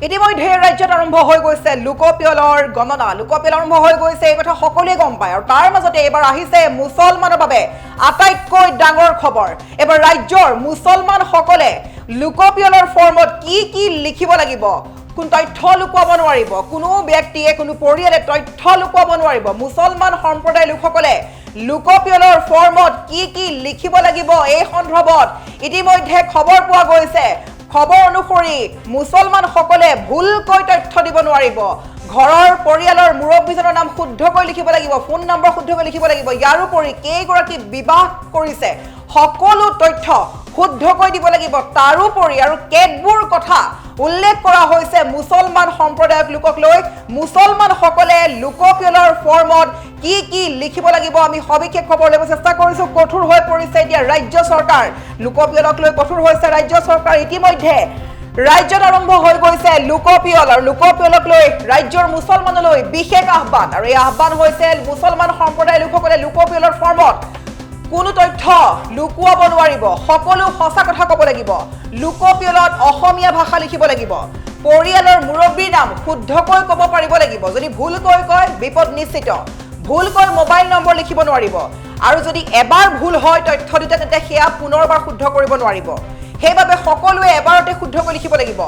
ইতিমধ্যে ৰাজ্যত আৰম্ভ হৈ গৈছে লোকপিয়লৰ গণনা লোকপিয়ল আৰম্ভ হৈ গৈছে এই কথা সকলোৱে গম পায় আৰু তাৰ মাজতে এবাৰ আহিছে মুছলমানৰ বাবে আটাইতকৈ ডাঙৰ খবৰ এবাৰ ৰাজ্যৰ মুছলমান সকলে লোকপিয়লৰ ফৰ্মত কি লিখিব লাগিব কোন তথ্য লুকুৱাব নোৱাৰিব কোনো ব্যক্তিয়ে কোনো পৰিয়ালে তথ্য লুকুৱাব নোৱাৰিব মুছলমান সম্প্ৰদায়ৰ লোকসকলে লোকপিয়লৰ ফৰ্মত কি লিখিব লাগিব এই সন্দৰ্ভত ইতিমধ্যে খবৰ পোৱা গৈছে খবৰ অনুসৰি মুছলমান সকলে ভুলকৈ তথ্য দিব নোৱাৰিব ঘৰৰ পৰিয়ালৰ মুৰব্বীজনৰ নাম শুদ্ধকৈ লিখিব লাগিব ফোন নম্বৰ শুদ্ধকৈ লিখিব লাগিব ইয়াৰ উপৰি কেইগৰাকী বিবাহ কৰিছে সকলো তথ্য শুদ্ধকৈ দিব লাগিব তাৰ উপৰি আৰু কেতবোৰ কথা উল্লেখ কৰা হৈছে মুছলমান সম্প্ৰদায়ক লোকক লৈ মুছলমান সকলে লোকপিয়লৰ ফৰ্মত কি লিখিব লাগিব আমি সবিশেষ খবৰ ল'ব চেষ্টা কৰিছো কঠোৰ হৈ পৰিছে এতিয়া ৰাজ্য চৰকাৰ লোকপিয়লক লৈ কঠোৰ হৈছে ৰাজ্য চৰকাৰ ইতিমধ্যে ৰাজ্যত আৰম্ভ হৈ গৈছে লোকপিয়ল আৰু লোকপিয়লক লৈ ৰাজ্যৰ মুছলমানলৈ বিশেষ আহ্বান আৰু এই আহ্বান হৈছে মুছলমান সম্প্ৰদায়ৰ লোকসকলে লোকপিয়লৰ ফৰ্মত কোনো তথ্য লুকুৱাব নোৱাৰিব সকলো সঁচা কথা ক'ব লাগিব লোকপিয়লত অসমীয়া ভাষা লিখিব লাগিব পৰিয়ালৰ মুৰব্বীৰ নাম শুদ্ধকৈ ক'ব পাৰিব লাগিব যদি ভুলকৈ কয় বিপদ নিশ্চিত ভুলকৈ মোবাইল নম্বৰ লিখিব নোৱাৰিব আৰু যদি এবাৰ ভুল হয় তথ্য দুটা তেতে সেয়া পুনৰবাৰ শুদ্ধ কৰিব নোৱাৰিব সেইবাবে সকলোৱে এবাৰতে শুদ্ধকৈ লিখিব লাগিব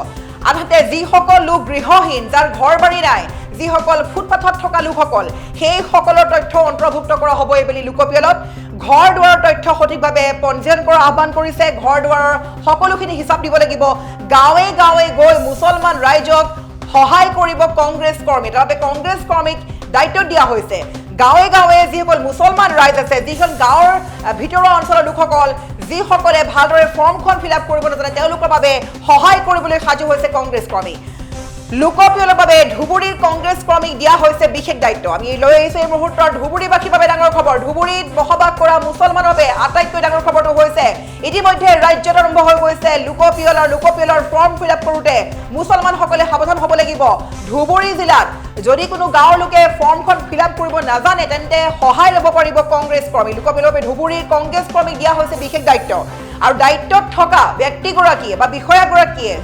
আনহাতে যিসকল লোক গৃহহীন যাৰ ঘৰ বাৰী নাই যিসকল ফুটপাথত থকা লোকসকল সেই সকলৰ তথ্য অন্তৰ্ভুক্ত কৰা হ'ব এই বুলি লোকপিয়লত ঘৰ দুৱাৰৰ তথ্য সঠিকভাৱে পঞ্জীয়ন কৰা আহ্বান কৰিছে ঘৰ দুৱাৰৰ সকলোখিনি হিচাপ দিব লাগিব গাঁৱে গাঁৱে গৈ মুছলমান ৰাইজক সহায় কৰিব কংগ্ৰেছ কৰ্মী তাৰ বাবে কংগ্ৰেছ কৰ্মীক দায়িত্ব দিয়া হৈছে গাঁৱে গাঁৱে যিসকল মুছলমান ৰাইজ আছে যিখন গাঁৱৰ ভিতৰুৱা অঞ্চলৰ লোকসকল যিসকলে ভালদৰে ফৰ্মখন ফিল আপ কৰিব নাজানে তেওঁলোকৰ বাবে সহায় কৰিবলৈ সাজু হৈছে কংগ্ৰেছ কৰ্মী লোকপিয়লৰ বাবে ধুবুৰীৰ কংগ্ৰেছ কৰ্মীক দিয়া হৈছে বিশেষ দায়িত্ব আমি লৈ আহিছো এই মুহূৰ্তত ধুবুৰীবাসীৰ বাবে ডাঙৰ খবৰ ধুবুৰীত বসবাস কৰা মুছলমানৰ বাবে আটাইতকৈ ডাঙৰ খবৰটো হৈছে ইতিমধ্যে ৰাজ্যত আৰম্ভ হৈ গৈছে লোকপিয়লৰ ফৰ্ম ফিল আপ কৰোঁতে মুছলমানসকলে সাৱধান হ'ব লাগিব ধুবুৰী জিলাত যদি কোনো গাঁৱৰ লোকে ফৰ্মখন ফিল আপ কৰিব নাজানে তেন্তে সহায় ল'ব পাৰিব কংগ্ৰেছ কৰ্মী লোকপিয়লৰ বাবে ধুবুৰীৰ কংগ্ৰেছ কৰ্মীক দিয়া হৈছে বিশেষ দায়িত্ব আৰু দায়িত্বত থকা ব্যক্তিগৰাকীয়ে বা বিষয়াগৰাকীয়ে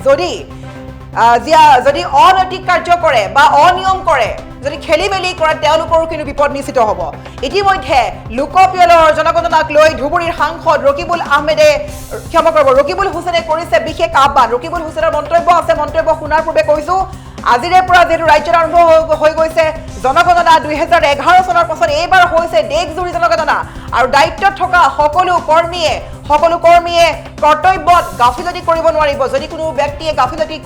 যদি অনৈতিক কাৰ্য কৰে বা অনিয়ম কৰে যদি খেলি মেলি কৰে তেওঁলোকৰো কিন্তু বিপদ নিশ্চিত হ'ব ইতিমধ্যে লোকপিয়লৰ জনগণনাক লৈ ধুবুৰীৰ সাংসদ ৰকিবুল হুছেইনে কৰিছে বিশেষ আহ্বান ৰকিবুল হুছেইনৰ মন্তব্য আছে মন্তব্য শুনাৰ পূৰ্বে কৈছো আজিৰে পৰা যেহেতু ৰাজ্যত আৰম্ভ হৈ গৈছে জনগণনা 2011 চনৰ পাছত এইবাৰ হৈছে দেশজুৰি জনগণনা আৰু দায়িত্বত থকা সকলো কৰ্মীয়ে কৰ্তব্যত গাফিলতি কৰিব নোৱাৰিব যদি কোনো ব্যক্তিয়ে গাফিলতি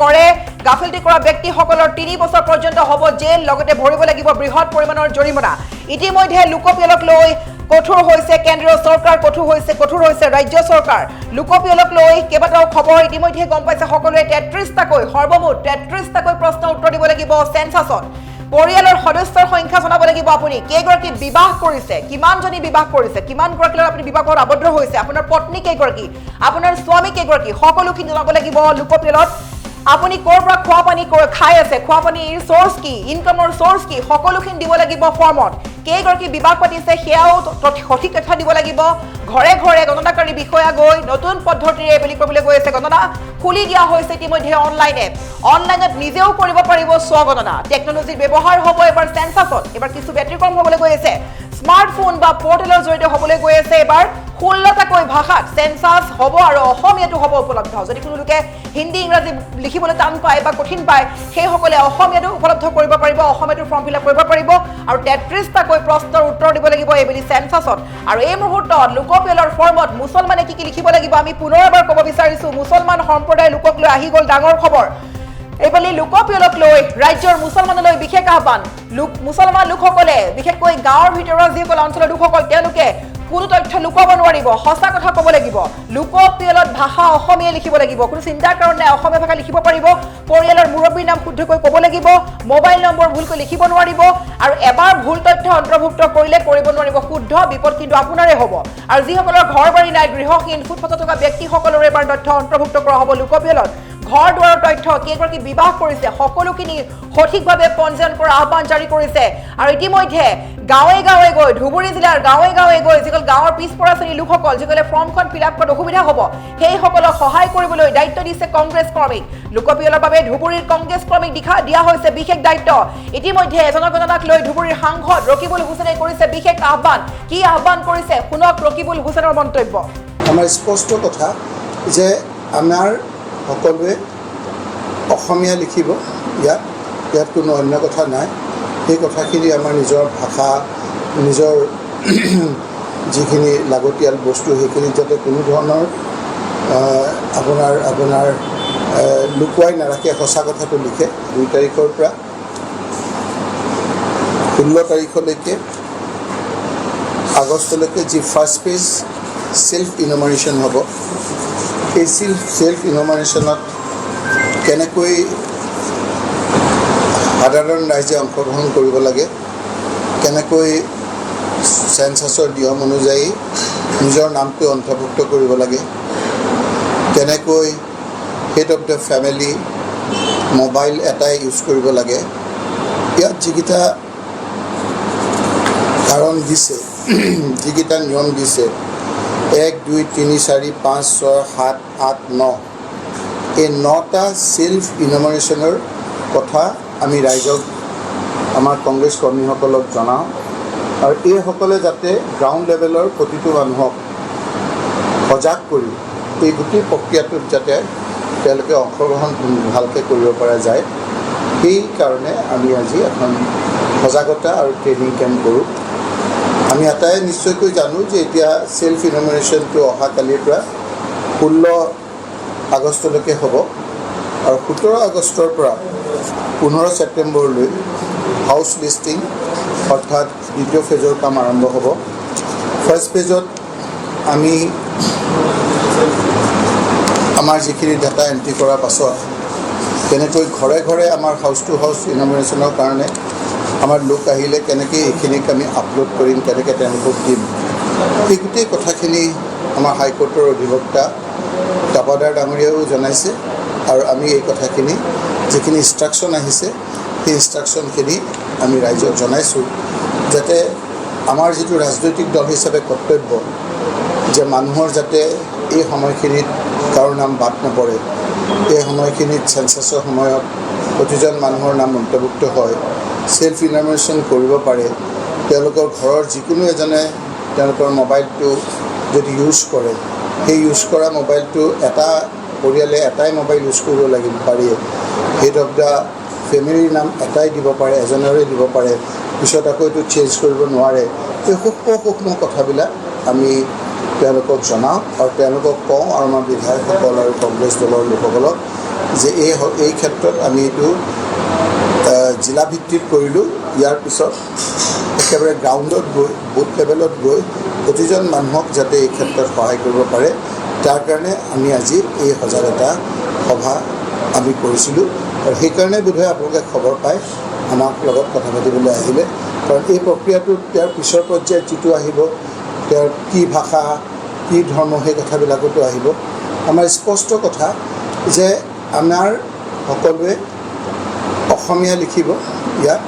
কৰা ব্যক্তিসকলৰ 3 বছৰ পৰ্যন্ত হ'ব জেল লগতে ভৰিব লাগিব বৃহৎ পৰিমাণৰ জৰিমনা ইতিমধ্যে লোকপিয়লক লৈ কঠোৰ হৈছে কেন্দ্ৰীয় চৰকাৰ কঠোৰ হৈছে ৰাজ্য চৰকাৰ লোকপিয়লক লৈ কেইবাটাও খবৰ ইতিমধ্যে গম পাইছে সকলোৱে 33টাকৈ সৰ্বমুঠ 33টাকৈ প্ৰশ্ন উত্তৰ দিব লাগিব সেন্সাছত পৰিয়ালৰ সদস্যৰ সংখ্যা জনাব লাগিব আপুনি কেইগৰাকী বিবাহ কৰিছে কিমানজনী বিবাহ কৰিছে কিমানগৰাকীৰ আপুনি বিবাহত আবদ্ধ হৈছে আপোনাৰ পত্নী কেইগৰাকী আপোনাৰ স্বামী কেইগৰাকী সকলোখিনি জনাব লাগিব লোকপিয়লত আপুনি ক'ৰ পৰা খোৱা পানী খাই আছে খোৱা পানীৰ সোৰ্স কি ইনকামৰ সোৰ্স কি সকলোখিনি দিব লাগিব ফৰ্মত কেইগৰাকী বিবাহ পাতিছে সেয়াও সঠিক তথ্য দিব লাগিব ঘৰে ঘৰে গণনাকাৰী বিষয়া গৈ নতুন পদ্ধতিৰে বুলি ক'বলৈ গৈ আছে গণনা খুলি দিয়া হৈছে ইতিমধ্যে অনলাইনত নিজেও কৰিব পাৰিব স্বগণনা টেকনলজিৰ ব্যৱহাৰ হ'ব এবাৰ সেন্সাছত এবাৰ কিছু ব্যতিক্ৰম হ'বলৈ গৈ আছে স্মাৰ্টফোন বা পৰ্টেলৰ জৰিয়তে হ'বলৈ গৈ আছে এবাৰ 16টাকৈ ভাষাত সেন্সাস হ'ব আৰু অসমীয়াটো হ'ব উপলব্ধ যদি কোনো লোকে হিন্দী ইংৰাজী লিখিবলৈ টান পায় বা কঠিন পায় সেইসকলে অসমীয়াটো উপলব্ধ কৰিব পাৰিব অসমীয়াটো ফৰ্ম ফিল আপ কৰিব পাৰিব আৰু 33টাকৈ প্ৰশ্নৰ উত্তৰ দিব লাগিব এইবুলি সেন্সাছত আৰু এই মুহূৰ্তত লোকপিয়লৰ ফৰ্মত মুছলমানে কি লিখিব লাগিব আমি পুনৰ এবাৰ ক'ব বিচাৰিছো মুছলমান সম্প্ৰদায়ৰ লোকক লৈ আহি গ'ল ডাঙৰ খবৰ এইবুলি লোকপিয়লক লৈ ৰাজ্যৰ মুছলমানলৈ বিশেষ আহ্বান মুছলমান লোকসকলে বিশেষকৈ গাঁৱৰ ভিতৰৰ যিসকল অঞ্চলৰ লোকসকল তেওঁলোকে কোনো তথ্য লুকুৱাব নোৱাৰিব সঁচা কথা ক'ব লাগিব লোকপিয়লত ভাষা অসমীয়া লিখিব লাগিব কোনো চিন্তাৰ কাৰণে অসমীয়া ভাষা লিখিব পাৰিব পৰিয়ালৰ মুৰব্বীৰ নাম শুদ্ধকৈ ক'ব লাগিব মোবাইল নম্বৰ ভুলকৈ লিখিব নোৱাৰিব আৰু এবাৰ ভুল তথ্য অন্তৰ্ভুক্ত কৰিলে কৰিব নোৱাৰিব শুদ্ধ বিপদ কিন্তু আপোনাৰে হ'ব আৰু যিসকলৰ ঘৰ বাৰী নাই গৃহহীন ফুটপাথত থকা ব্যক্তিসকলৰ এবাৰ তথ্য অন্তৰ্ভুক্ত কৰা হ'ব লোকপিয়লত ঘৰ দুৱাৰৰ তথ্য কেইগৰাকী বিবাহ কৰিছে সকলোখিনি সঠিকভাৱে পঞ্জীয়ন কৰাৰ আহ্বান জাৰি কৰিছে আৰু ইতিমধ্যে গাঁৱে গাঁৱে গৈ ধুবুৰী জিলাৰ গাঁৱে গাঁৱে গৈ যিসকল গাঁৱৰ পিছপৰা শ্ৰেণীৰ লোকসকল যিসকলে ফৰ্মখন ফিল আপ কৰাত অসুবিধা হ'ব সেইসকলক সহায় কৰিবলৈ দায়িত্ব দিছে কংগ্ৰেছ কৰ্মীক লোকপিয়লৰ বাবে ধুবুৰীৰ কংগ্ৰেছ কৰ্মীক দিয়া হৈছে বিশেষ দায়িত্ব ইতিমধ্যে জনগণনাক লৈ ধুবুৰীৰ সাংসদ ৰকিবুল হুছেইনে কৰিছে বিশেষ আহ্বান কি আহ্বান কৰিছে শুনক ৰকিবুল হুছেইনৰ মন্তব্য আমাৰ স্পষ্ট কথা যে আমাৰ সকলোৱে অসমীয়া লিখিব ইয়াত কোনো অন্য কথা নাই সেই কথাখিনি আমাৰ নিজৰ ভাষা নিজৰ যিখিনি লাগতিয়াল বস্তু সেইখিনি যাতে কোনো ধৰণৰ আপোনাৰ লুকুৱাই নাৰাখে সঁচা কথাটো লিখে 2 তাৰিখৰ পৰা 16 তাৰিখলৈকে আগষ্টলৈকে যি ফাৰ্ষ্ট পেজ সেলফ ইনমাৰেশ্যন হ'ব এই সেলফ ইনমাৰেশ্যনত কেনেকৈ সাধাৰণ ৰাইজে অংশগ্ৰহণ কৰিব লাগে কেনেকৈ সেন্সাছৰ নিয়ম অনুযায়ী নিজৰ নামটো অন্তৰ্ভুক্ত কৰিব লাগে কেনেকৈ head of the family mobile এটাই ইউজ কৰিব লাগে ইয়াত যিকেইটা কাৰণ দিছে যিকেইটা নিয়ম দিছে 1 2 3 4 5 6 7 8 9 এই 9টা সেলফ ইনমাৰেশ্যনৰ কথা আমি ৰাইজক আমাৰ কংগ্ৰেছ কৰ্মীসকলক জনাওঁ আৰু এইসকলে যাতে গ্ৰাউণ্ড লেভেলৰ প্ৰতিটো মানুহক সজাগ কৰি এই গোটেই প্ৰক্ৰিয়াটোত যাতে তেওঁলোকে অংশগ্ৰহণ ভালকৈ কৰিব পৰা যায় সেইকাৰণে আমি আজি এখন সজাগতা আৰু ট্ৰেইনিং কেম্প কৰোঁ আমি এটাই নিশ্চয়কৈ জানো যে এতিয়া সেলফ ইনমাৰেশ্যনটো অহাকালিৰ পৰা 16 আগষ্টলৈকে হ'ব আৰু 17 আগষ্টৰ পৰা 15 ছেপ্টেম্বৰলৈ হাউচ লিষ্টিং অৰ্থাৎ দ্বিতীয় ফেজৰ কাম আৰম্ভ হ'ব ফাৰ্ষ্ট ফেজত আমি আমাৰ যিখিনি ডাটা এণ্ট্ৰি কৰাৰ পাছত কেনেকৈ ঘৰে ঘৰে আমাৰ হাউচ টু হাউচ ইনমাৰেশ্যনৰ কাৰণে আমাৰ লোক আহিলে কেনেকৈ এইখিনিক আমি আপলোড কৰিম কেনেকৈ তেওঁলোকক দিম এই গোটেই কথাখিনি আমাৰ হাইকোৰ্টৰ অধিবক্তা তাপাদাৰ ডাঙৰীয়াও জনাইছে আৰু আমি এই কথাখিনি যিখিনি ইনষ্ট্ৰাকশ্যন আহিছে সেই ইনষ্ট্ৰাকশ্যনখিনি আমি ৰাইজক জনাইছোঁ যাতে আমাৰ যিটো ৰাজনৈতিক দল হিচাপে কৰ্তব্য যে মানুহৰ যাতে এই সময়খিনিত কাৰো নাম বাদ নপৰে এই সময়খিনিত সেন্সাছৰ সময়ত প্ৰতিজন মানুহৰ নাম অন্তৰ্ভুক্ত হয় সেলফ ইনমাৰেশ্যন কৰিব পাৰে তেওঁলোকৰ ঘৰৰ যিকোনো এজনে তেওঁলোকৰ মোবাইলটো যদি ইউজ কৰে সেই ইউজ কৰা মোবাইলটো এটা পৰিয়ালে এটাই মোবাইল ইউজ কৰিব লাগিব পাৰি হেড অফ দ্য ফেমিলিৰ নাম এটাই দিব পাৰে এজনৰে দিব পাৰে পিছত আকৌ এইটো চেঞ্জ কৰিব নোৱাৰে এই সূক্ষ্ম কথাবিলাক আমি তেওঁলোকক জনাওঁ আৰু তেওঁলোকক কওঁ আৰু আমাৰ বিধায়কসকল আৰু কংগ্ৰেছ দলৰ লোকসকলক যে এই ক্ষেত্ৰত আমি এইটো জিলা ভিত্তিত কৰিলোঁ ইয়াৰ পিছত একেবাৰে গ্ৰাউণ্ডত গৈ বুথ লেভেলত গৈ প্ৰতিজন মানুহক যাতে এই ক্ষেত্ৰত সহায় কৰিব পাৰে তাৰ কাৰণে আমি আজি এই সজাগতা সভা আমি কৰিছিলোঁ আৰু সেইকাৰণে বোধহয় আপোনালোকে খবৰ পায় আমাক লগত কথা পাতিবলৈ আহিলে কাৰণ এই প্ৰক্ৰিয়াটোত তেওঁৰ পিছৰ পৰ্যায়ত যিটো আহিব তেওঁৰ কি ভাষা কি ধৰ্ম সেই কথাবিলাকতো আহিব আমাৰ স্পষ্ট কথা যে আমাৰ সকলোৱে অসমীয়া লিখিব ইয়াত